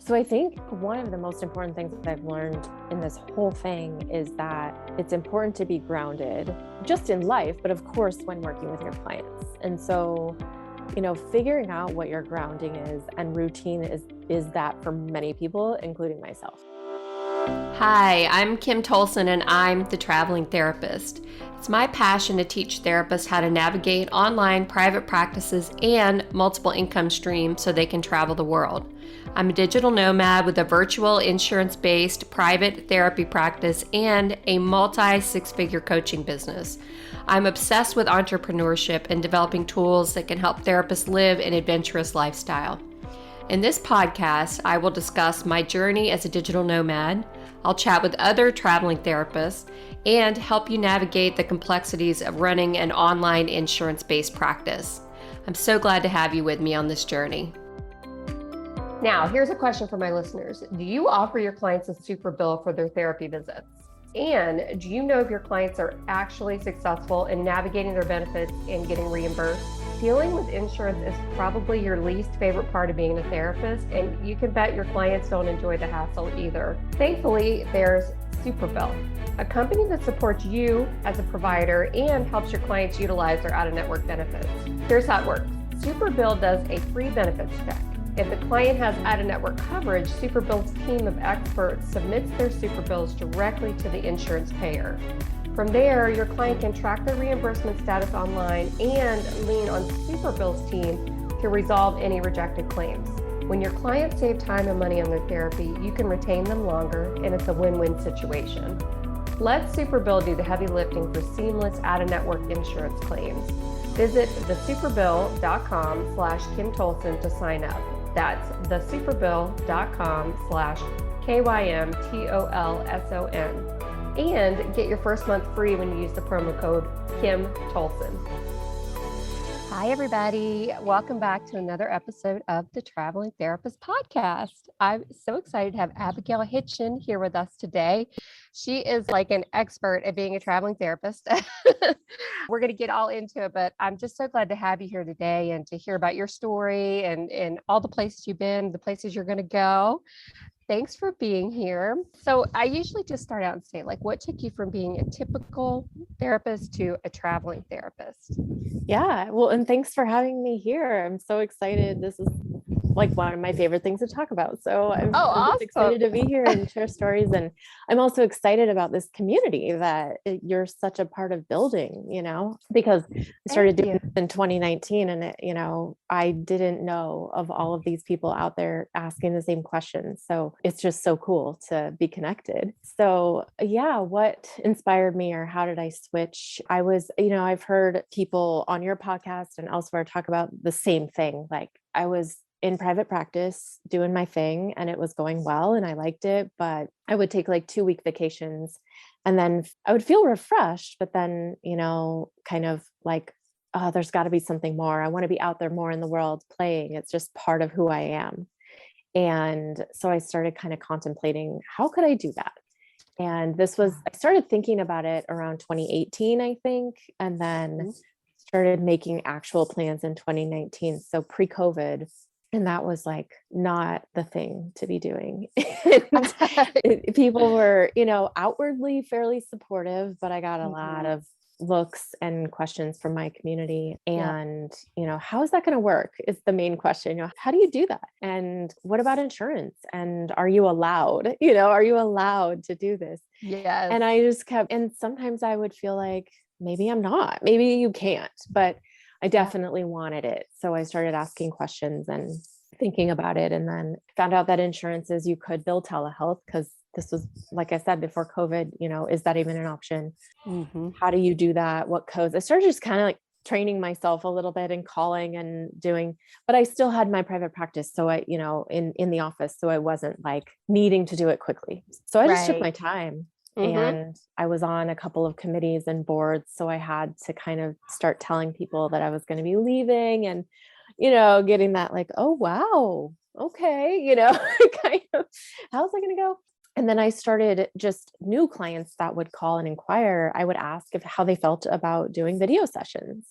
So I think one of the most important things that I've learned in this whole thing is that it's important to be grounded just in life, but of course, when working with your clients. And so, figuring out what your grounding is and routine is that for many people, including myself. Hi, I'm Kim Tolson and I'm the traveling therapist. It's my passion to teach therapists how to navigate online private practices and multiple income streams so they can travel the world. I'm a digital nomad with a virtual insurance-based private therapy practice and a multi-six-figure coaching business. I'm obsessed with entrepreneurship and developing tools that can help therapists live an adventurous lifestyle. In this podcast, I will discuss my journey as a digital nomad. I'll chat with other traveling therapists and help you navigate the complexities of running an online insurance-based practice. I'm so glad to have you with me on this journey. Now, here's a question for my listeners. Do you offer your clients a super bill for their therapy visits? And do you know if your clients are actually successful in navigating their benefits and getting reimbursed? Dealing with insurance is probably your least favorite part of being a therapist, and you can bet your clients don't enjoy the hassle either. Thankfully, there's Superbill, a company that supports you as a provider and helps your clients utilize their out-of-network benefits. Here's how it works. Superbill does a free benefits check. If the client has out-of-network coverage, Superbill's team of experts submits their superbills directly to the insurance payer. From there, your client can track their reimbursement status online and lean on Superbill's team to resolve any rejected claims. When your clients save time and money on their therapy, you can retain them longer, and it's a win-win situation. Let Superbill do the heavy lifting for seamless out-of-network insurance claims. Visit thesuperbill.com/Kim Tolson to sign up. That's thesuperbill.com/KYMTOLSON. And get your first month free when you use the promo code Kim Tolson. Hi, everybody. Welcome back to another episode of the Traveling Therapist Podcast. I'm so excited to have Abigail Hitchen here with us today. She is like an expert at being a traveling therapist. We're going to get all into it, but I'm just so glad to have you here today and to hear about your story and all the places you've been, the places you're going to go. Thanks for being here. So I usually just start out and say, what took you from being a typical therapist to a traveling therapist? Yeah, well, and thanks for having me here. I'm so excited. This is like one of my favorite things to talk about. So I'm awesome. Just excited to be here and share stories. And I'm also excited about this community that you're such a part of building, because I started doing this in 2019 and I didn't know of all of these people out there asking the same questions. So it's just so cool to be connected. So yeah, what inspired me or how did I switch? I was, I've heard people on your podcast and elsewhere talk about the same thing. Like I was in private practice doing my thing and it was going well and I liked it, but I would take like 2-week vacations and then I would feel refreshed, but then, kind of like, oh, there's got to be something more. I want to be out there more in the world playing. It's just part of who I am. And so I started kind of contemplating, how could I do that? And I started thinking about it around 2018, I think, and then started making actual plans in 2019. So pre-COVID. And that was like not the thing to be doing. People were, outwardly fairly supportive, but I got a lot of looks and questions from my community. And, how is that going to work is the main question. How do you do that? And what about insurance? And are you allowed, to do this? Yes. And I just and sometimes I would feel like, maybe I'm not, maybe you can't, but I definitely wanted it. So I started asking questions and thinking about it, and then found out that insurances, you could bill telehealth because this was, like I said, before COVID, is that even an option? Mm-hmm. How do you do that? What codes? I started just kind of like training myself a little bit and calling and doing, but I still had my private practice. So I, in the office, so I wasn't like needing to do it quickly. So I just took my time. Mm-hmm. And I was on a couple of committees and boards. So I had to kind of start telling people that I was going to be leaving and, getting that like, oh, wow. Okay. Kind of, how's that going to go? And then I started just new clients that would call and inquire. I would ask how they felt about doing video sessions.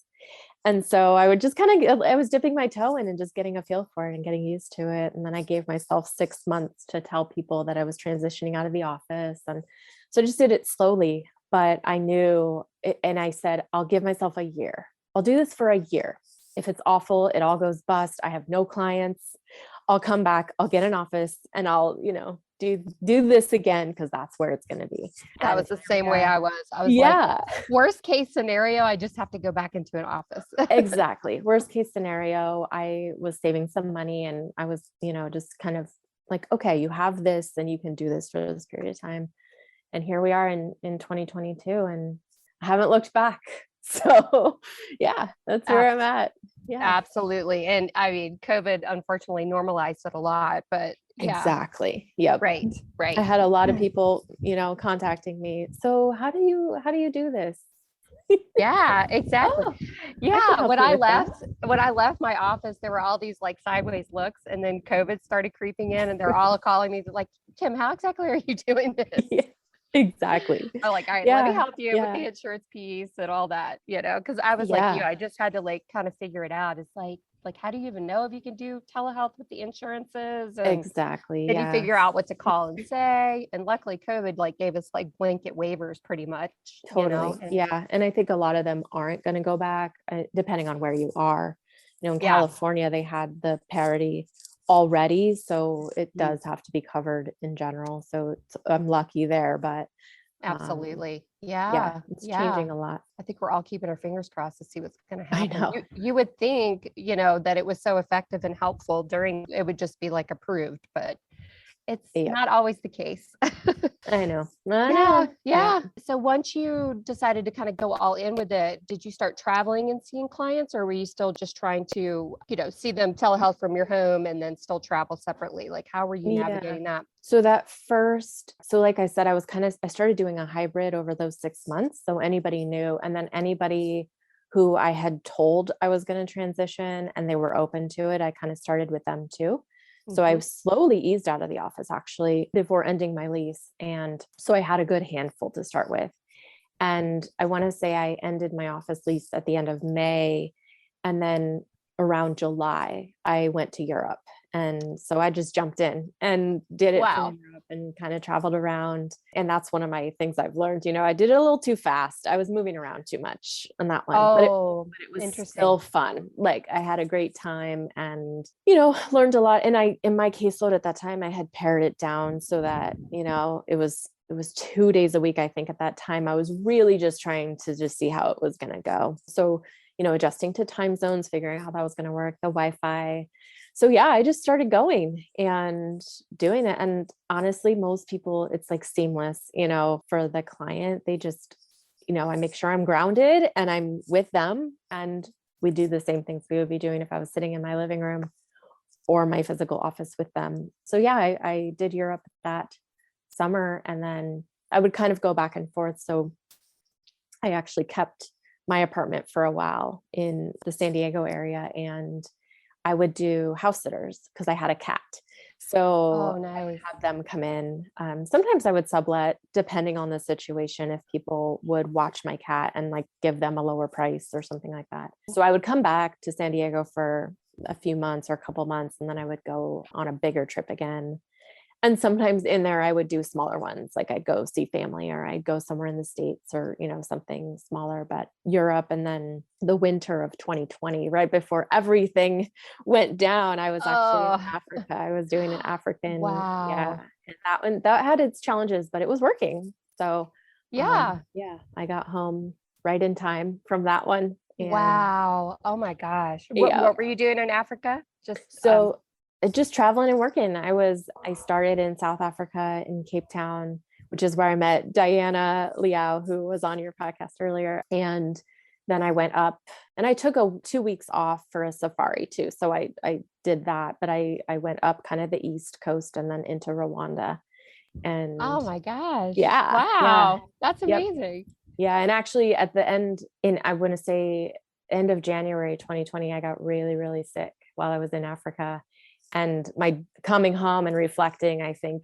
And so I would just kind of, I was dipping my toe in and just getting a feel for it and getting used to it. And then I gave myself 6 months to tell people that I was transitioning out of the office. And so I just did it slowly, but I knew it, and I said, I'll give myself a year. I'll do this for a year. If it's awful, it all goes bust. I have no clients. I'll come back, I'll get an office and I'll, do this again, because that's where it's going to be. That was the same way I was. I was Yeah. like, worst case scenario, I just have to go back into an office. Exactly. Worst case scenario, I was saving some money and I was, just kind of like, okay, you have this and you can do this for this period of time. And here we are in 2022 and I haven't looked back. So yeah, that's where I'm at. Yeah. Absolutely. And I mean, COVID unfortunately normalized it a lot, but yeah. Exactly. Yep. Right. I had a lot of people, contacting me. So how do you do this? Yeah, exactly. Oh, yeah. When I left my office, there were all these like sideways looks, and then COVID started creeping in and they're all calling me like, Kim, how exactly are you doing this? Yeah, exactly. I'm like, all right, let me help you with the insurance piece and all that, because I was like you, I just had to like kind of figure it out. It's like, how do you even know if you can do telehealth with the insurances? And exactly. then you figure out what to call and say. And luckily COVID like gave us like blanket waivers pretty much. Totally. And I think a lot of them aren't going to go back depending on where you are. In California, they had the parity already. So it does have to be covered in general. So I'm lucky there, but absolutely. It's changing a lot. I think we're all keeping our fingers crossed to see what's going to happen. I know. You would think, that it was so effective and helpful during, it would just be like approved, but it's not always the case. I know. Yeah. So once you decided to kind of go all in with it, did you start traveling and seeing clients, or were you still just trying to, see them telehealth from your home and then still travel separately? Like, how were you navigating that? So like I said, I started doing a hybrid over those 6 months. So anybody new, and then anybody who I had told I was going to transition and they were open to it, I kind of started with them too. So I slowly eased out of the office actually before ending my lease. And so I had a good handful to start with. And I want to say I ended my office lease at the end of May. And then around July, I went to Europe. And so I just jumped in and did it from Europe and kind of traveled around. And that's one of my things I've learned. I did it a little too fast. I was moving around too much on that one. But it was still fun. Like I had a great time and, learned a lot. And in my caseload at that time, I had pared it down so that, it was 2 days a week. I think at that time, I was really just trying to just see how it was going to go. So, adjusting to time zones, figuring out how that was going to work, the Wi-Fi. So I just started going and doing it. And honestly, most people, it's like seamless, for the client. They just, I make sure I'm grounded and I'm with them and we do the same things we would be doing if I was sitting in my living room or my physical office with them. So I did Europe that summer and then I would kind of go back and forth. So I actually kept my apartment for a while in the San Diego area and I would do house sitters because I had a cat. So I would have them come in. Sometimes I would sublet depending on the situation if people would watch my cat and like give them a lower price or something like that. So I would come back to San Diego for a few months or a couple months and then I would go on a bigger trip again. And sometimes in there, I would do smaller ones, like I'd go see family or I'd go somewhere in the States or, something smaller, but Europe. And then the winter of 2020, right before everything went down, I was actually in Africa. I was doing an African. Wow. Yeah. And that had its challenges, but it was working. So I got home right in time from that one. And wow. Oh my gosh. What were you doing in Africa? Just traveling and working. I started in South Africa in Cape Town, which is where I met Diana Liao, who was on your podcast earlier. And then I went up and I took 2 weeks off for a safari too. So I did that, but I went up kind of the East Coast and then into Rwanda. And oh my gosh. Yeah. Wow. Yeah. That's amazing. Yeah. And actually at the end I want to say end of January, 2020, I got really, really sick while I was in Africa. And my coming home and reflecting,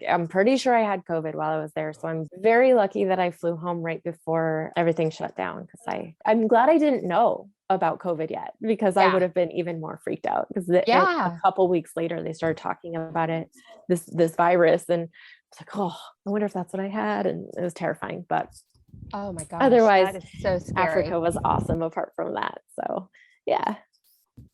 I'm pretty sure I had COVID while I was there. So I'm very lucky that I flew home right before everything shut down because I'm glad I didn't know about COVID yet, because I Yeah. would have been even more freaked out, because a Yeah. couple weeks later they started talking about it, this virus, and it's like, oh, I wonder if that's what I had, and it was terrifying. But Oh my gosh, otherwise, that is so scary. Africa was awesome apart from that. So yeah.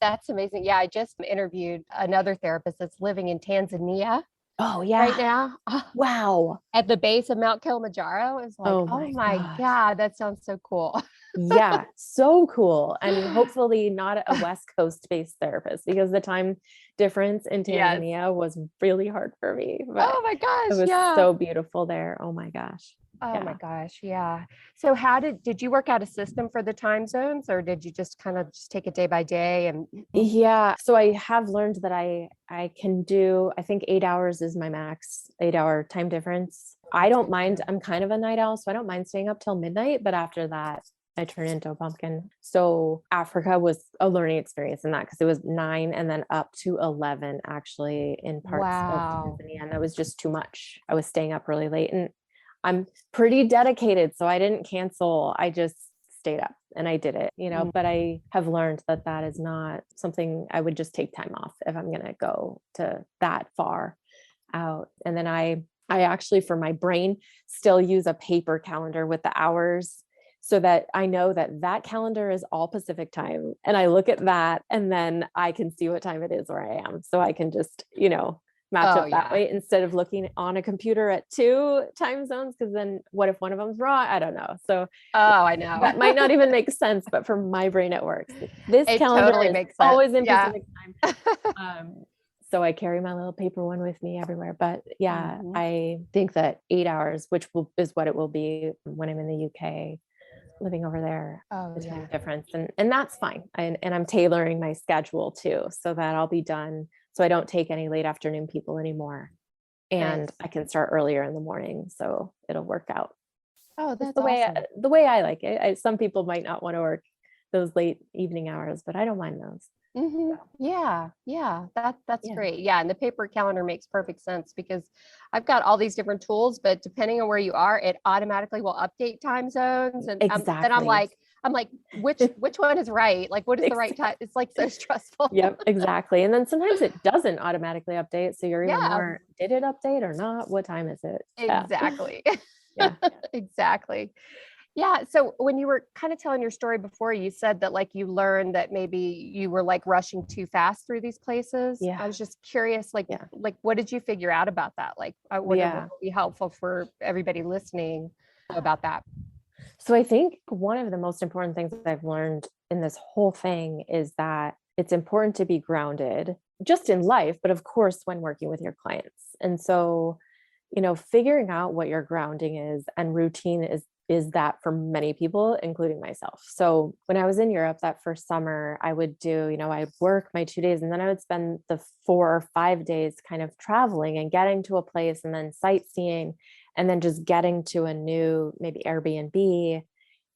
That's amazing. Yeah, I just interviewed another therapist that's living in Tanzania Oh right yeah. now. Wow. At the base of Mount Kilimanjaro. It's like, Oh oh my my gosh. God, that sounds so cool. Yeah, so cool. And hopefully not a West Coast based therapist, because the time difference in Yes. Tanzania was really hard for me, but Oh my it gosh. was Yeah. so beautiful there. Oh my gosh. Oh my Yeah. gosh. Yeah. So how did you work out a system for the time zones, or did you just kind of just take it day by day and Yeah. So I have learned that I can do, I think 8 hours is my max 8 hour time difference. I that's don't good to mind. know. I'm kind of a night owl, so I don't mind staying up till midnight, but after that I turn into a pumpkin. So Africa was a learning experience in that, because it was 9 and then up to 11 actually in parts of Wow. Tanzania. And that was just too much. I was staying up really late, and I'm pretty dedicated. So I didn't cancel. I just stayed up and I did it, Mm. but I have learned that that is not something I would just take time off if I'm going to go to that far out. And then I actually, for my brain, still use a paper calendar with the hours, so that I know that that calendar is all Pacific time. And I look at that and then I can see what time it is where I am. So I can just, match Oh up that yeah. way, instead of looking on a computer at two time zones. Because then what if one of them's wrong? I don't know. So Oh, I know. that might not even make sense, but for my brain, it works. This It calendar totally is makes sense. always in Yeah. Pacific time. So I carry my little paper one with me everywhere. But yeah, Mhm. I think that 8 hours, which is what it will be when I'm in the UK, living over there, Oh the time yeah. difference, and that's fine. And I'm tailoring my schedule too, so that I'll be done, so I don't take any late afternoon people anymore, and Nice. I can start earlier in the morning, so it'll work out Oh, just that's awesome. the way I like it. Some people might not want to work those late evening hours, but I don't mind those. Hmm. So Yeah, yeah, that's yeah. great. Yeah, and the paper calendar makes perfect sense because I've got all these different tools, but depending on where you are, it automatically will update time zones, and then Exactly. I'm like, which one is right? Like, what is the right time? Exactly. It's like so stressful. Yep, exactly. And then sometimes it doesn't automatically update, so you're even Yeah, more, did it update or not? What time is it? Yeah. exactly. Yeah. Exactly. Yeah. So when you were kind of telling your story before, you said that like you learned that maybe you were like rushing too fast through these places. Yeah. I was just curious, Yeah. what did you figure out about that? Like, I wonder what Yeah. would be helpful for everybody listening about that. So I think one of the most important things that I've learned in this whole thing is that it's important to be grounded just in life, but of course when working with your clients. And so, figuring out what your grounding is and routine is that for many people, including myself. So when I was in Europe that first summer, I would do, I'd work my 2 days, and then I would spend the 4 or 5 days kind of traveling and getting to a place and then sightseeing, and then just getting to a new maybe Airbnb,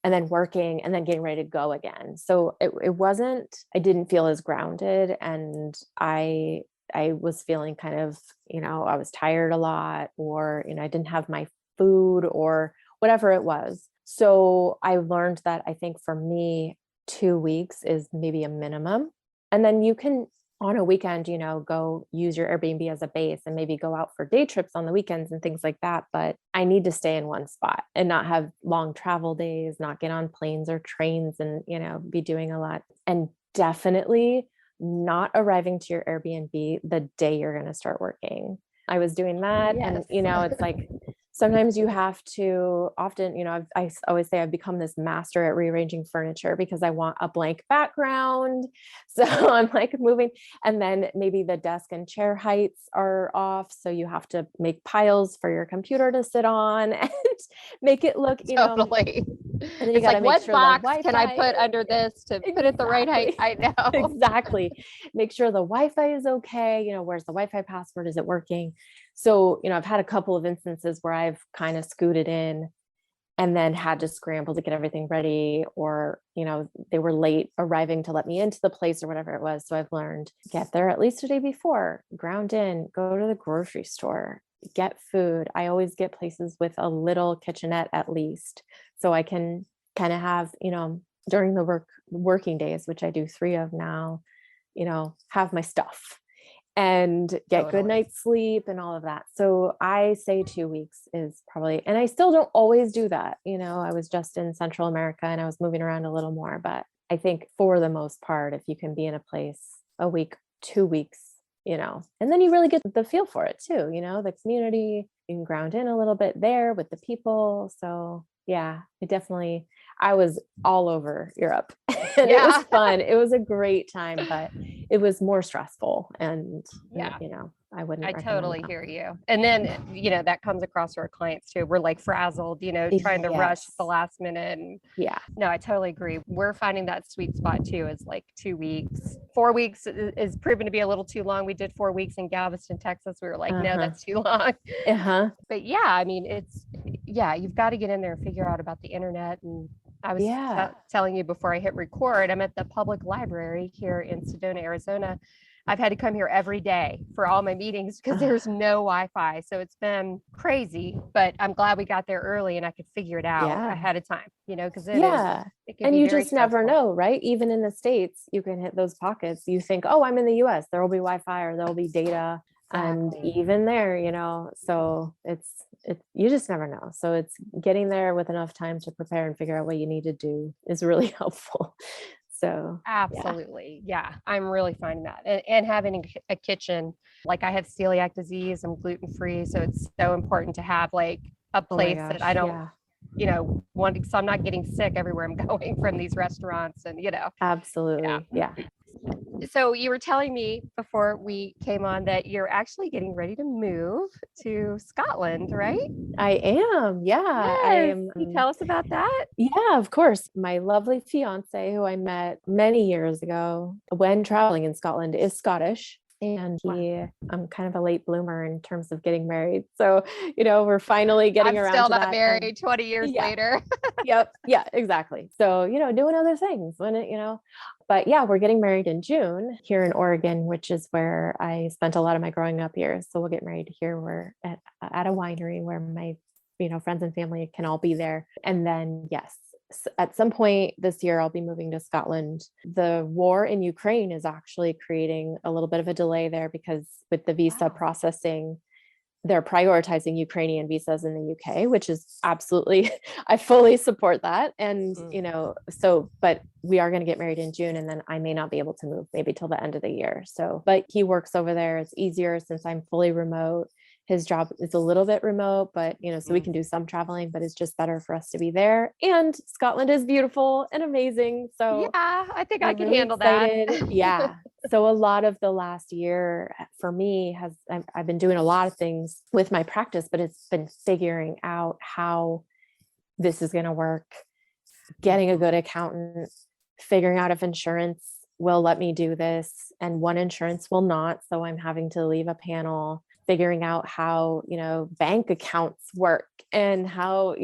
and then working and then getting ready to go again. So it wasn't, I didn't feel as grounded, and I was feeling kind of, I was tired a lot, or, I didn't have my food or whatever it was. So I learned that I think for me, 2 weeks is maybe a minimum. And then you can, on a weekend, go use your Airbnb as a base and maybe go out for day trips on the weekends and things like that. But I need to stay in one spot and not have long travel days, not get on planes or trains and, be doing a lot. And definitely not arriving to your Airbnb the day you're going to start working. I was doing that. And, Yes. it's like, sometimes you have to often, I always say I've become this master at rearranging furniture because I want a blank background. So I'm like moving, and then maybe the desk and chair heights are off. So you have to make piles for your computer to sit on and make it look, Totally. and then you It's got like, to make what sure the box can I Wi-Fi, put under this to put it the right height? exactly, I know. exactly. Make sure the Wi-Fi is okay. Where's the Wi-Fi password? Is it working? So, I've had a couple of instances where I've kind of scooted in and then had to scramble to get everything ready, or, they were late arriving to let me into the place or whatever it was. So I've learned, get there at least a day before, ground in, go to the grocery store, get food. I always get places with a little kitchenette at least, so I can kind of have, during the working days, which I do 3 of now, have my stuff and get good Totally. night's sleep and all of that. So I say 2 weeks is probably, and I still don't always do that. I was just in Central America and I was moving around a little more, but I think for the most part, if you can be in a place a week, 2 weeks, and then you really get the feel for it too, the community, you can ground in a little bit there with the people. So yeah, I was all over Europe and it was fun. It was a great time, but it was more stressful and, I wouldn't I recommend totally that. hear you. And then, that comes across to our clients too. We're like frazzled, trying to rush at the last minute. And Yeah. no, I totally agree. We're finding that sweet spot too is like 2 weeks. 4 weeks is proven to be a little too long. We did 4 weeks in Galveston, Texas. We were like, no, that's too long. But yeah, I mean, you've got to get in there and figure out about the internet. And I was telling you before I hit record, I'm at the public library here in Sedona, Arizona. I've had to come here every day for all my meetings because there's no Wi-Fi. So it's been crazy, but I'm glad we got there early and I could figure it out ahead of time, because it can and be you very just never stressful. know, right? Even in the States, you can hit those pockets. You think, oh, I'm in the US, there will be Wi-Fi or there'll be data. And even there, so it's you just never know. So it's getting there with enough time to prepare and figure out what you need to do is really helpful. So absolutely. Yeah. I'm really finding that. And having a kitchen, like I have celiac disease, I'm gluten-free. So it's so important to have like a place that I don't, want, so I'm not getting sick everywhere I'm going from these restaurants and, Absolutely. Yeah. So you were telling me before we came on that you're actually getting ready to move to Scotland, right? I am. Yeah. I am. Can you tell us about that? Yeah, of course. My lovely fiance, who I met many years ago when traveling in Scotland, is Scottish. And I'm kind of a late bloomer in terms of getting married. So, we're finally getting around to that. I'm still not married 20 years later. Yep. Yeah, exactly. So, doing other things when but yeah, we're getting married in June here in Oregon, which is where I spent a lot of my growing up years. So we'll get married here. We're at a winery where my, friends and family can all be there. And then, yes, at some point this year, I'll be moving to Scotland. The war in Ukraine is actually creating a little bit of a delay there because with the visa processing, they're prioritizing Ukrainian visas in the UK, which is absolutely, I fully support that. And, but we are going to get married in June and then I may not be able to move maybe till the end of the year. So, but he works over there. It's easier since I'm fully remote. His job is a little bit remote, but so we can do some traveling, but it's just better for us to be there. And Scotland is beautiful and amazing. So yeah, I think I can really handle excited. that. Yeah. So a lot of the last year for me I've been doing a lot of things with my practice, but it's been figuring out how this is going to work, getting a good accountant, figuring out if insurance will let me do this and one insurance will not. So I'm having to leave a panel, figuring out how, bank accounts work and how,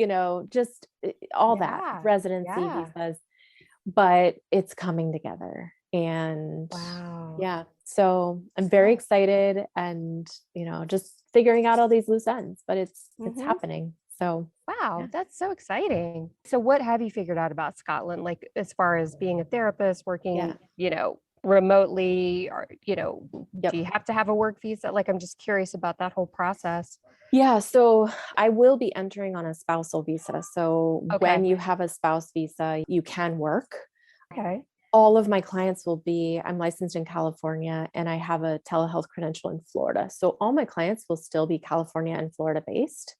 just all that residency visas, but it's coming together. And so I'm very excited and, just figuring out all these loose ends, but it's happening. So, that's so exciting. So what have you figured out about Scotland? Like as far as being a therapist, working, remotely, or, do you have to have a work visa? Like, I'm just curious about that whole process. Yeah. So I will be entering on a spousal visa. So when you have a spouse visa, you can work. Okay. All of my clients I'm licensed in California and I have a telehealth credential in Florida. So all my clients will still be California and Florida based.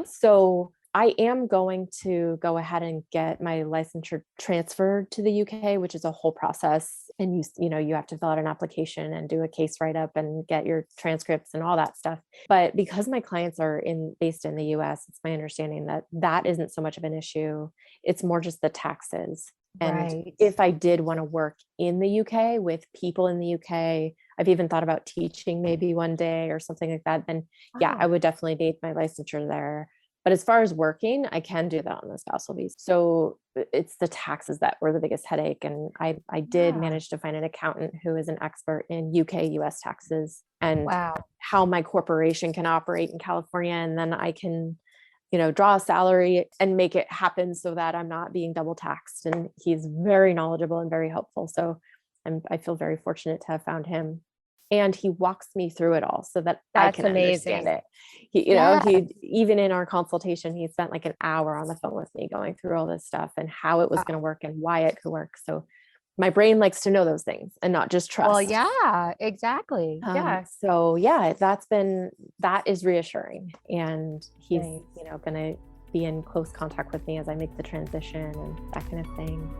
So I am going to go ahead and get my licensure transferred to the UK, which is a whole process. And you have to fill out an application and do a case write-up and get your transcripts and all that stuff. But because my clients are based in the US, it's my understanding that isn't so much of an issue. It's more just the taxes. And if I did want to work in the UK with people in the UK, I've even thought about teaching maybe one day or something like that, then I would definitely need my licensure there. But as far as working, I can do that on the spousal visa. So it's the taxes that were the biggest headache. And I did manage to find an accountant who is an expert in UK, US taxes and how my corporation can operate in California. And then I can draw a salary and make it happen so that I'm not being double taxed. And he's very knowledgeable and very helpful. So I feel very fortunate to have found him. And he walks me through it all so that I can understand it. He even in our consultation, he spent like an hour on the phone with me going through all this stuff and how it was going to work and why it could work. So my brain likes to know those things and not just trust. Well, yeah, exactly. So that is reassuring. And he's, going to be in close contact with me as I make the transition and that kind of thing.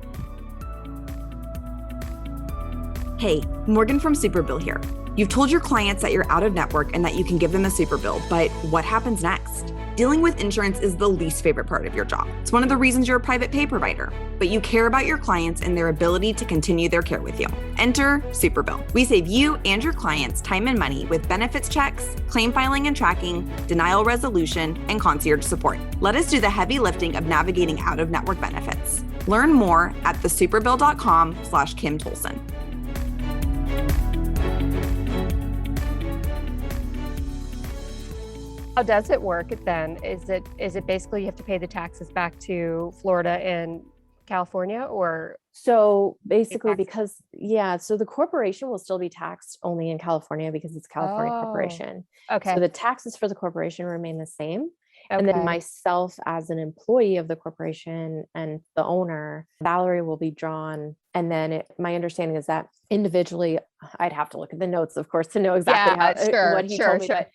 Hey, Morgan from Superbill here. You've told your clients that you're out of network and that you can give them a Superbill, but what happens next? Dealing with insurance is the least favorite part of your job. It's one of the reasons you're a private pay provider, but you care about your clients and their ability to continue their care with you. Enter Superbill. We save you and your clients time and money with benefits checks, claim filing and tracking, denial resolution, and concierge support. Let us do the heavy lifting of navigating out-of-network benefits. Learn more at thesuperbill.com/Kim Tolson. How does it work then? Is it basically you have to pay the taxes back to Florida and California, or? So basically so the corporation will still be taxed only in California because it's California corporation. Okay. So the taxes for the corporation remain the same. And then myself as an employee of the corporation and the owner, salary will be drawn. And then my understanding is that individually, I'd have to look at the notes, of course, to know exactly what he told me. But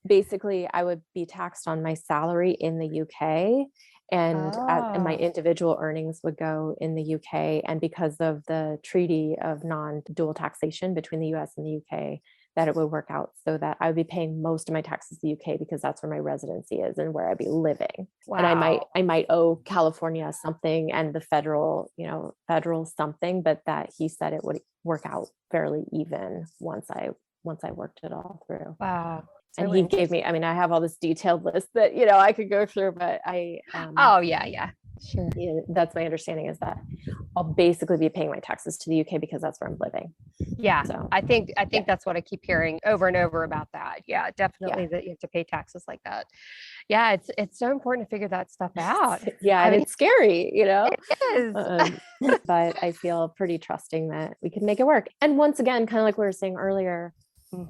basically, I would be taxed on my salary in the UK and my individual earnings would go in the UK. And because of the treaty of non-dual taxation between the US and the UK, that it would work out so that I would be paying most of my taxes in the UK because that's where my residency is and where I'd be living. Wow. And I might owe California something and the federal something, but that he said it would work out fairly even once I worked it all through. Wow. And he gave me, I have all this detailed list that, I could go through, but sure. Yeah, that's my understanding is that I'll basically be paying my taxes to the UK because that's where I'm living. Yeah. So I think that's what I keep hearing over and over about that. Yeah, definitely that you have to pay taxes like that. Yeah. It's so important to figure that stuff out. Yeah. It's scary, It is. But I feel pretty trusting that we can make it work. And once again, kind of like we were saying earlier,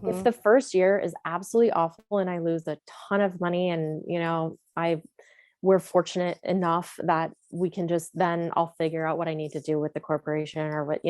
if the first year is absolutely awful and I lose a ton of money and, we're fortunate enough that we can then I'll figure out what I need to do with the corporation or what,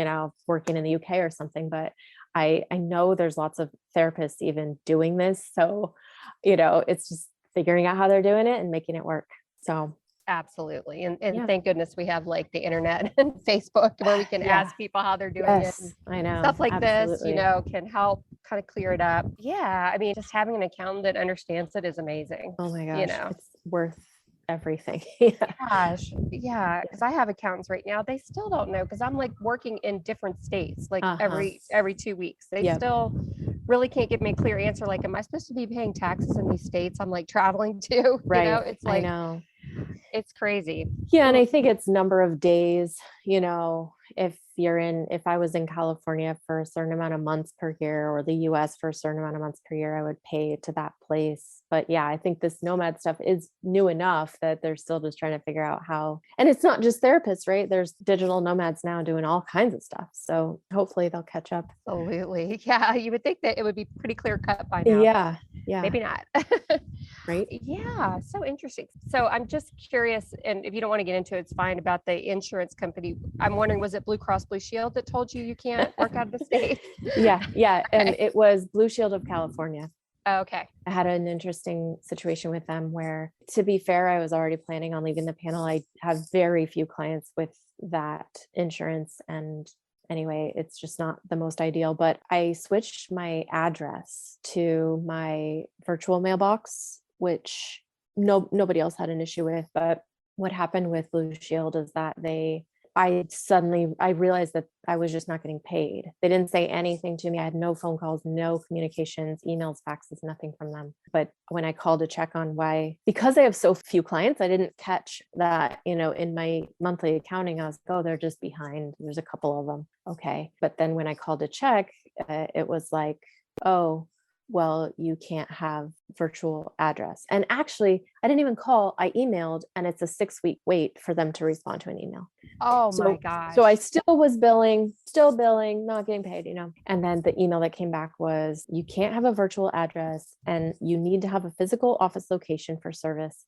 working in the UK or something. But I know there's lots of therapists even doing this. So, it's just figuring out how they're doing it and making it work. So absolutely. And thank goodness we have like the internet and Facebook where we can ask people how they're doing it. I know. Stuff like this, can help kind of clear it up. Yeah. Just having an accountant that understands it is amazing. Oh my gosh. It's worth everything. Gosh. Yeah. Because I have accountants right now. They still don't know because I'm like working in different states, like every 2 weeks. They still really can't give me a clear answer. Like, am I supposed to be paying taxes in these states I'm like traveling to? Right. It's like, I know. It's crazy. Yeah. And I think it's number of days, if I was in California for a certain amount of months per year or the US for a certain amount of months per year, I would pay to that place. But yeah, I think this nomad stuff is new enough that they're still just trying to figure out how, and it's not just therapists, right? There's digital nomads now doing all kinds of stuff. So hopefully they'll catch up. Absolutely. Yeah. You would think that it would be pretty clear cut by now. Yeah. Maybe not. Right. Yeah. So interesting. So I'm just curious, and if you don't want to get into it, it's fine, about the insurance company. I'm wondering, was it Blue Cross Blue Shield that told you can't work out of the state? Yeah. And it was Blue Shield of California. Okay. I had an interesting situation with them where, to be fair, I was already planning on leaving the panel. I have very few clients with that insurance. And anyway, it's just not the most ideal, but I switched my address to my virtual mailbox, which nobody else had an issue with. But what happened with Blue Shield is that I realized that I was just not getting paid. They didn't say anything to me. I had no phone calls, no communications, emails, faxes, nothing from them. But when I called to check on why, because I have so few clients, I didn't catch that, in my monthly accounting, I was like, oh, they're just behind. There's a couple of them. Okay. But then when I called to check, it was like, oh, well, you can't have virtual address. And actually, I didn't even call, I emailed, and it's a 6-week wait for them to respond to an email. Oh my So gosh. I still was still billing, not getting paid, And then the email that came back was, you can't have a virtual address and you need to have a physical office location for service.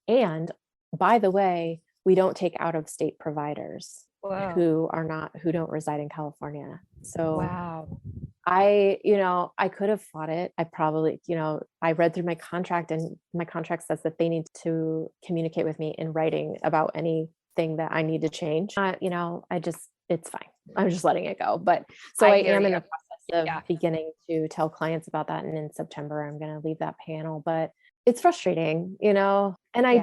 And by the way, we don't take out of state providers Whoa. who don't reside in California. So Wow. I could have fought it. I probably, I read through my contract, and my contract says that they need to communicate with me in writing about anything that I need to change. It's fine. I'm just letting it go. But so I am in the process of beginning to tell clients about that. And in September, I'm going to leave that panel, but it's frustrating, and I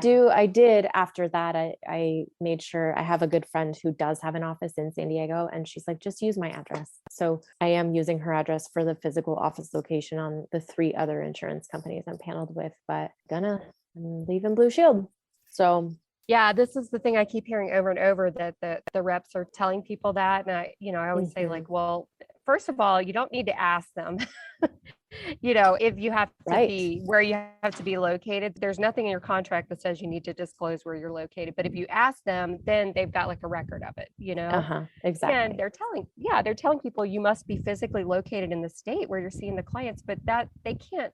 did after that, I made sure I have a good friend who does have an office in San Diego, and she's like, just use my address. So I am using her address for the physical office location on the 3 other insurance companies I'm paneled with, but I'm leaving Blue Shield. So yeah, this is the thing I keep hearing over and over, that the reps are telling people that. And I always say, like, well, first of all, you don't need to ask them. If you have to be where you have to be located, there's nothing in your contract that says you need to disclose where you're located. But if you ask them, then they've got like a record of it, Exactly. And they're telling people you must be physically located in the state where you're seeing the clients, but that they can't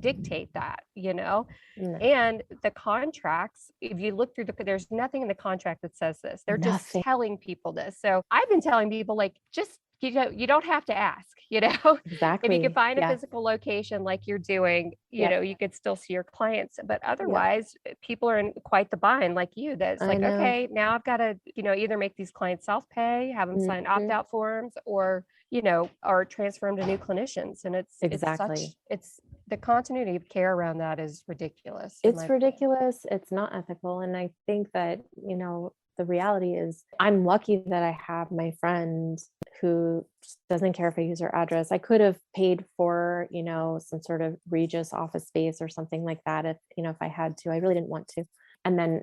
dictate that, No. And the contracts, if you look through there's nothing in the contract that says this. They're just telling people this. So I've been telling people, like, just, you don't have to ask, Exactly. If you can find a physical location like you're doing, you could still see your clients. But otherwise, people are in quite the bind, like you, that's like, okay, now I've got to, either make these clients self-pay, have them sign opt-out forms, or, or transfer them to new clinicians. And it's the continuity of care around that is ridiculous. It's ridiculous. It's not ethical. And I think that, the reality is, I'm lucky that I have my friend who doesn't care if I use her address. I could have paid for, some sort of Regis office space or something like that if I had to. I really didn't want to. And then,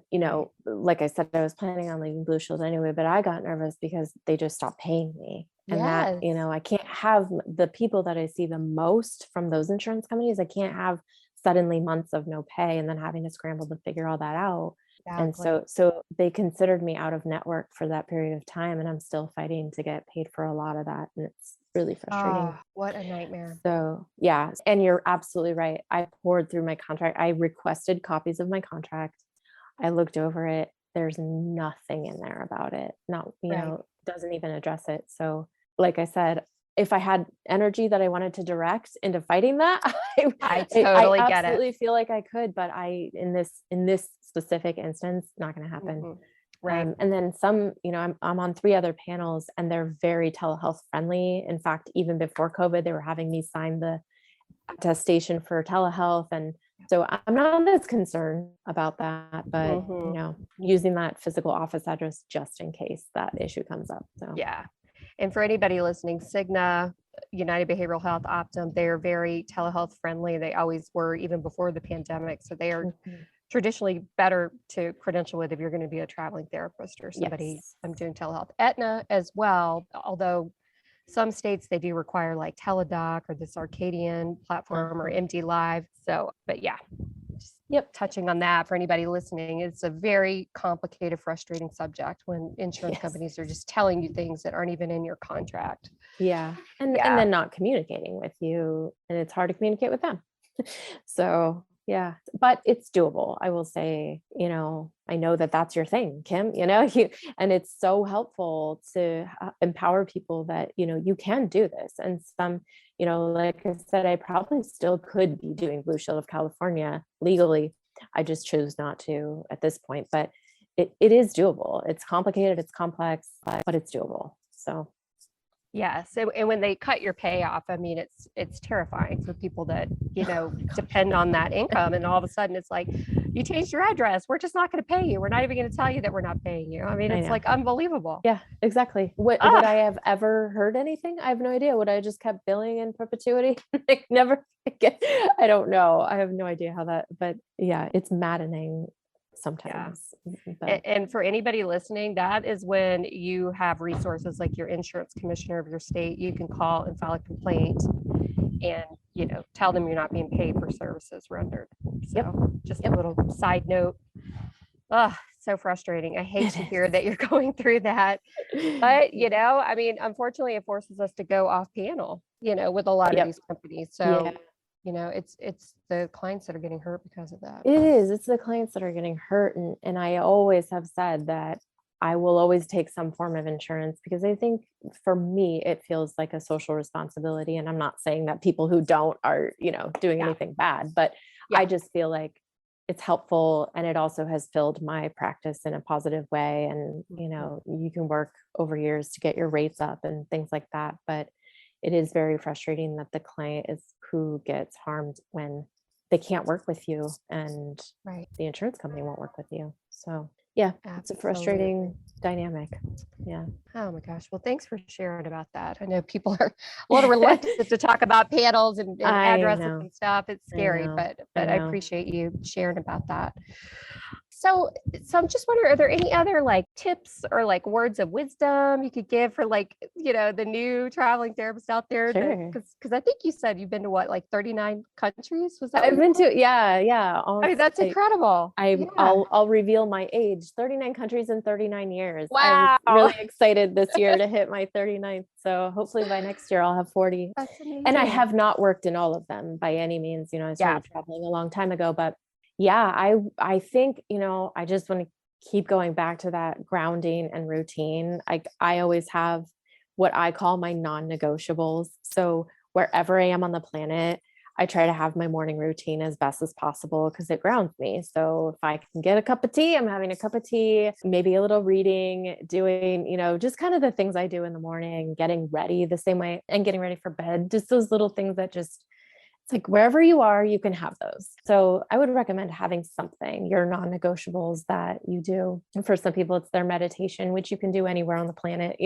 like I said, I was planning on leaving Blue Shield anyway, but I got nervous because they just stopped paying me. And that, I can't have the people that I see the most from those insurance companies. I can't have suddenly months of no pay and then having to scramble to figure all that out. Exactly. And so they considered me out of network for that period of time, and I'm still fighting to get paid for a lot of that. And it's really frustrating. Oh, what a nightmare. So yeah. And you're absolutely right. I poured through my contract. I requested copies of my contract. I looked over it. There's nothing in there about it. Not, doesn't even address it. So like I said, if I had energy that I wanted to direct into fighting that, I totally get it. I absolutely feel like I could, but in this specific instance, not going to happen. Mm-hmm. Right. And then some, I'm on 3 other panels, and they're very telehealth friendly. In fact, even before COVID, they were having me sign the attestation for telehealth. And so I'm not as concerned about that, but using that physical office address just in case that issue comes up. So yeah. And for anybody listening, Cigna, United Behavioral Health, Optum, they are very telehealth friendly. They always were, even before the pandemic. So they are traditionally better to credential with if you're going to be a traveling therapist or somebody doing telehealth. Aetna as well, although some states they do require like Teladoc or this Arcadian platform or MD Live. So, but yeah. Touching on that for anybody listening, it's a very complicated, frustrating subject when insurance companies are just telling you things that aren't even in your contract. And then not communicating with you, and it's hard to communicate with them. So but it's doable. I will say, I know that that's your thing, Kim, and it's so helpful to empower people that, you can do this. And some, like I said, I probably still could be doing Blue Shield of California legally. I just chose not to at this point, but it is doable. It's complicated, it's complex, but it's doable. So yes. And when they cut your pay off, I mean, it's terrifying for people that, depend on that income. And all of a sudden it's like, you changed your address. We're just not going to pay you. We're not even going to tell you that we're not paying you. I mean, it's like unbelievable. Yeah, exactly. Would I have ever heard anything? I have no idea. Would I just kept billing in perpetuity? Never again. I don't know. I have no idea how that, but yeah, it's maddening sometimes. And for anybody listening, that is when you have resources like your insurance commissioner of your state. You can call and file a complaint, and tell them you're not being paid for services rendered. So Yep. just a little side note. Oh, so frustrating. I hate to hear that you're going through that. But, I mean, unfortunately, it forces us to go off panel, with a lot of Yep. these companies. Yeah. So, it's the clients that are getting hurt because of that. It is. It's the clients that are getting hurt. And I always have said that I will always take some form of insurance because I think for me, it feels like a social responsibility. And I'm not saying that people who don't are, doing Yeah. anything bad, but Yeah. I just feel like it's helpful. And it also has filled my practice in a positive way. And, you can work over years to get your rates up and things like that. But it is very frustrating that the client is who gets harmed when they can't work with you and Right. the insurance company won't work with you. So yeah, it's a frustrating dynamic. Yeah. Oh my gosh. Well, thanks for sharing about that. I know people are a little reluctant to talk about panels and addresses and stuff. It's scary, but I appreciate you sharing about that. So I'm just wondering, are there any other like tips or like words of wisdom you could give for like, the new traveling therapist out there? Sure. Because I think you said you've been to what, like 39 countries? Was that? I've been to, yeah. I mean, that's incredible. I'll reveal my age, 39 countries in 39 years. Wow. I'm really excited this year to hit my 39th. So hopefully by next year I'll have 40. That's amazing. And I have not worked in all of them by any means. I started traveling a long time ago, but yeah, I think, I just want to keep going back to that grounding and routine. I always have what I call my non-negotiables. So wherever I am on the planet, I try to have my morning routine as best as possible because it grounds me. So if I can get a cup of tea, I'm having a cup of tea, maybe a little reading, doing, just kind of the things I do in the morning, getting ready the same way and getting ready for bed, just those little things that just, it's like wherever you are, you can have those. So I would recommend having something, your non-negotiables that you do. And for some people, it's their meditation, which you can do anywhere on the planet,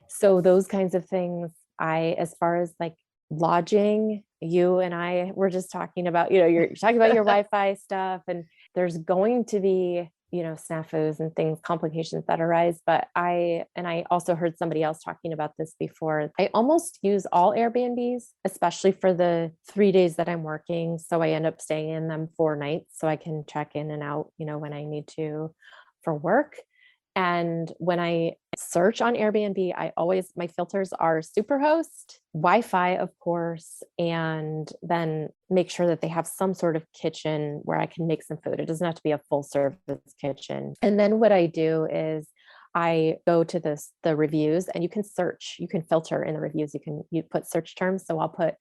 So those kinds of things, as far as like lodging, you and I were just talking about, you're talking about your Wi-Fi stuff, and there's going to be, snafus and things, complications that arise. But I also heard somebody else talking about this before. I almost use all Airbnbs, especially for the 3 days that I'm working. So I end up staying in them 4 nights so I can check in and out, when I need to for work. And when I search on Airbnb, my filters are Superhost, Wi-Fi, of course, and then make sure that they have some sort of kitchen where I can make some food. It doesn't have to be a full service kitchen. And then what I do is I go to the reviews, and you can filter in the reviews. You put search terms. So I'll put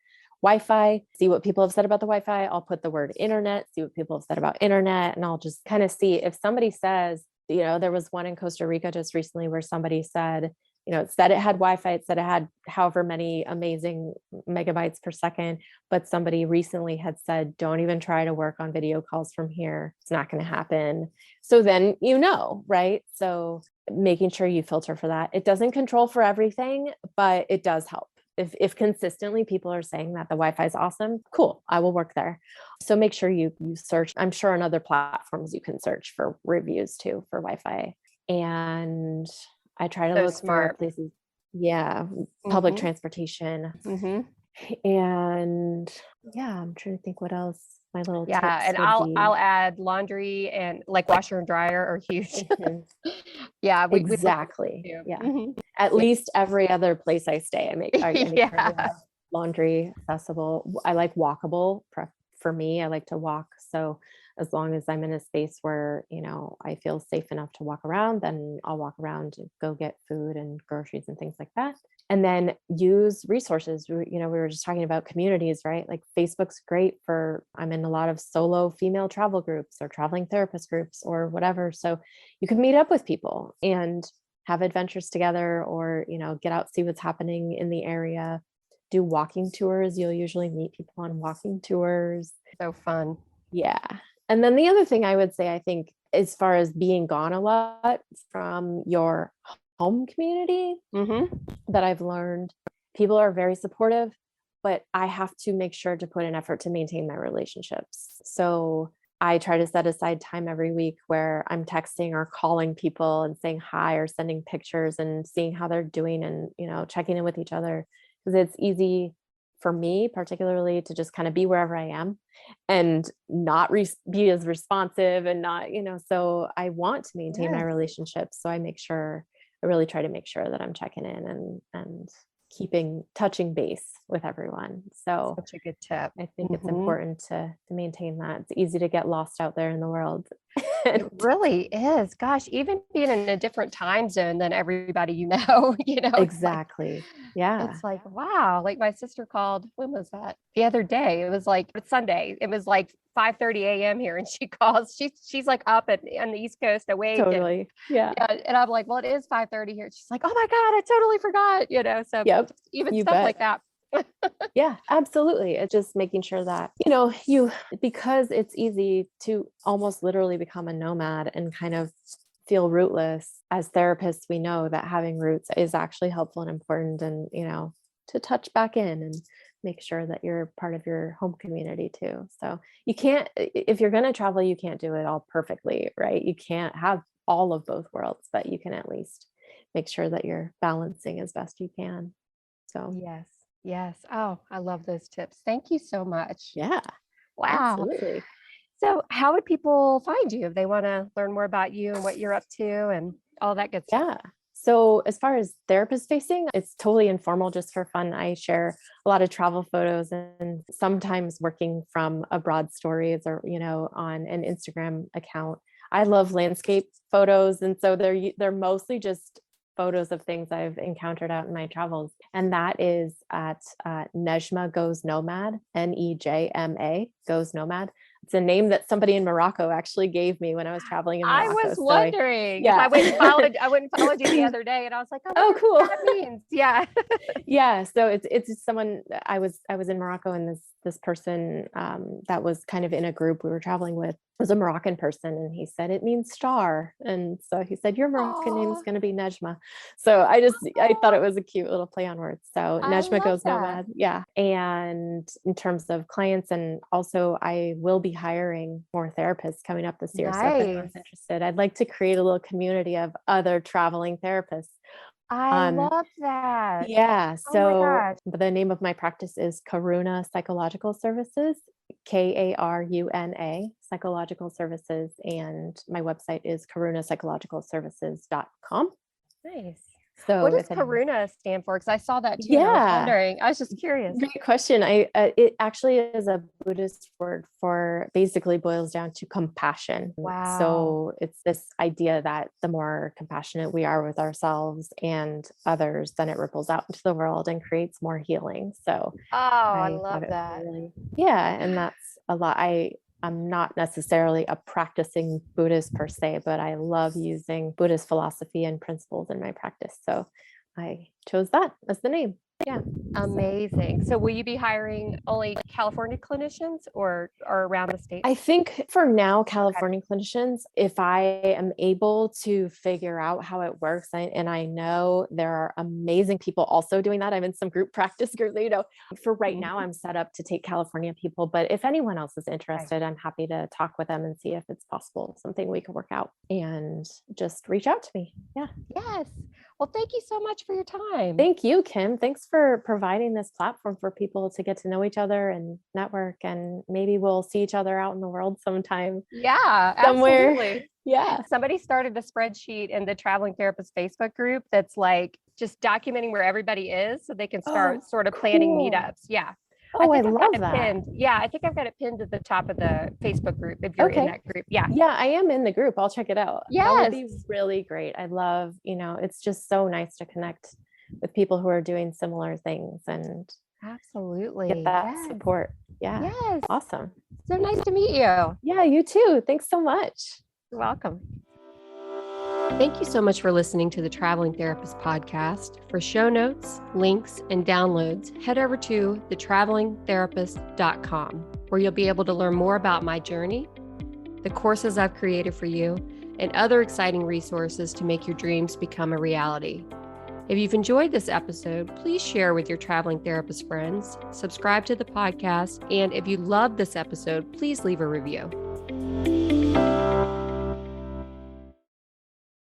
Wi-Fi, see what people have said about the Wi-Fi. I'll put the word internet, see what people have said about internet. And I'll just kind of see if somebody says, there was one in Costa Rica just recently where somebody said, it said it had Wi-Fi, it said it had however many amazing megabytes per second, but somebody recently had said, don't even try to work on video calls from here. It's not going to happen. So then, right? So making sure you filter for that. It doesn't control for everything, but it does help. If consistently people are saying that the Wi-Fi is awesome, cool, I will work there. So make sure you search. I'm sure on other platforms you can search for reviews too for Wi-Fi. And I try to look for places. Yeah. Public transportation. And yeah, I'm trying to think what else. My little tips and I'll add laundry and like washer and dryer are huge. Yeah, exactly. Yeah. At least every other place I stay, I make sure to have laundry accessible. I like walkable. For me, I like to walk. So as long as I'm in a space where, I feel safe enough to walk around, then I'll walk around and go get food and groceries and things like that. And then use resources. We were just talking about communities, right? Like Facebook's great I'm in a lot of solo female travel groups or traveling therapist groups or whatever. So you can meet up with people and have adventures together, or, get out, see what's happening in the area, do walking tours. You'll usually meet people on walking tours. So fun. Yeah. And then the other thing I would say, I think, as far as being gone a lot from your home community, that I've learned, people are very supportive, but I have to make sure to put an effort to maintain my relationships. So I try to set aside time every week where I'm texting or calling people and saying hi or sending pictures and seeing how they're doing and, checking in with each other, because it's easy for me, particularly to just kind of be wherever I am and not be as responsive and not, so I want to maintain my relationships. So I really try to make sure that I'm checking in and touching base with everyone. So such a good tip. I think it's important to maintain that. It's easy to get lost out there in the world. It really is. Gosh, even being in a different time zone than everybody, Exactly. It's like, wow. Like my sister called, when was that? The other day. It was like, it's Sunday. It was like 5:30 a.m. here. And she calls, she's like up on the East Coast awake. Totally. Yeah. And I'm like, well, it is 5:30 here. She's like, oh my God, I totally forgot, so yep. even stuff like that. Yeah, absolutely. It's just making sure that, because it's easy to almost literally become a nomad and kind of feel rootless. As therapists, we know that having roots is actually helpful and important, and, to touch back in and make sure that you're part of your home community too. So if you're going to travel, you can't do it all perfectly, right? You can't have all of both worlds, but you can at least make sure that you're balancing as best you can. So Yes. Oh, I love those tips. Thank you so much. Yeah. Wow. Absolutely. So how would people find you if they want to learn more about you and what you're up to and all that good stuff? Yeah. So as far as therapist facing, it's totally informal, just for fun. I share a lot of travel photos and sometimes working from abroad stories or, on an Instagram account. I love landscape photos. And so they're mostly just photos of things I've encountered out in my travels. And that is at Nejma Goes Nomad, Nejma Goes Nomad. It's a name that somebody in Morocco actually gave me when I was traveling in Morocco. I was wondering if I went and followed you the other day, and I was like, oh cool. What that means. Yeah. Yeah. So it's someone I was in Morocco, and this person that was kind of in a group we were traveling with was a Moroccan person, and he said it means star, and so he said your Moroccan name is going to be Nejma. So I thought it was a cute little play on words. So Nejma Goes Nomad. Yeah. And in terms of clients, and also I will be hiring more therapists coming up this year. Nice. So if anyone's interested, I'd like to create a little community of other traveling therapists. I love that. Yeah. Oh So the name of my practice is Karuna Psychological Services, Karuna Psychological Services. And my website is karunapsychologicalservices.com. Nice. So what does Karuna stand for? Because I saw that too. Yeah. I was wondering. I was just curious. Great question. It actually is a Buddhist word for, basically boils down to compassion. Wow. So it's this idea that the more compassionate we are with ourselves and others, then it ripples out into the world and creates more healing. So I love that. And that's a lot. I'm not necessarily a practicing Buddhist per se, but I love using Buddhist philosophy and principles in my practice. So I chose that as the name. Yeah. Amazing. So will you be hiring only California clinicians or around the state? I think for now, California clinicians, if I am able to figure out how it works, and I know there are amazing people also doing that. I'm in some group practice groups, for right now, I'm set up to take California people, but if anyone else is interested, I'm happy to talk with them and see if it's possible, something we can work out, and just reach out to me. Yeah. Yes. Well, thank you so much for your time. Thank you, Kim. Thanks for providing this platform for people to get to know each other and network, and maybe we'll see each other out in the world sometime. Yeah, somewhere. Absolutely. Yeah. Somebody started a spreadsheet in the Traveling Therapist Facebook group that's like just documenting where everybody is so they can start sort of planning meetups. Yeah. Oh, I love that. Pinned. Yeah, I think I've got it pinned at the top of the Facebook group if you're in that group. Yeah. Yeah, I am in the group. I'll check it out. Yes. That would be really great. I love, it's just so nice to connect with people who are doing similar things and absolutely get that support. Yeah. Yes. Awesome. So nice to meet you. Yeah, you too. Thanks so much. You're welcome. Thank you so much for listening to the Traveling Therapist podcast. For show notes, links, and downloads, head over to thetravelingtherapist.com, where you'll be able to learn more about my journey, the courses I've created for you, and other exciting resources to make your dreams become a reality. If you've enjoyed this episode, please share with your traveling therapist friends, subscribe to the podcast, and if you loved this episode, please leave a review.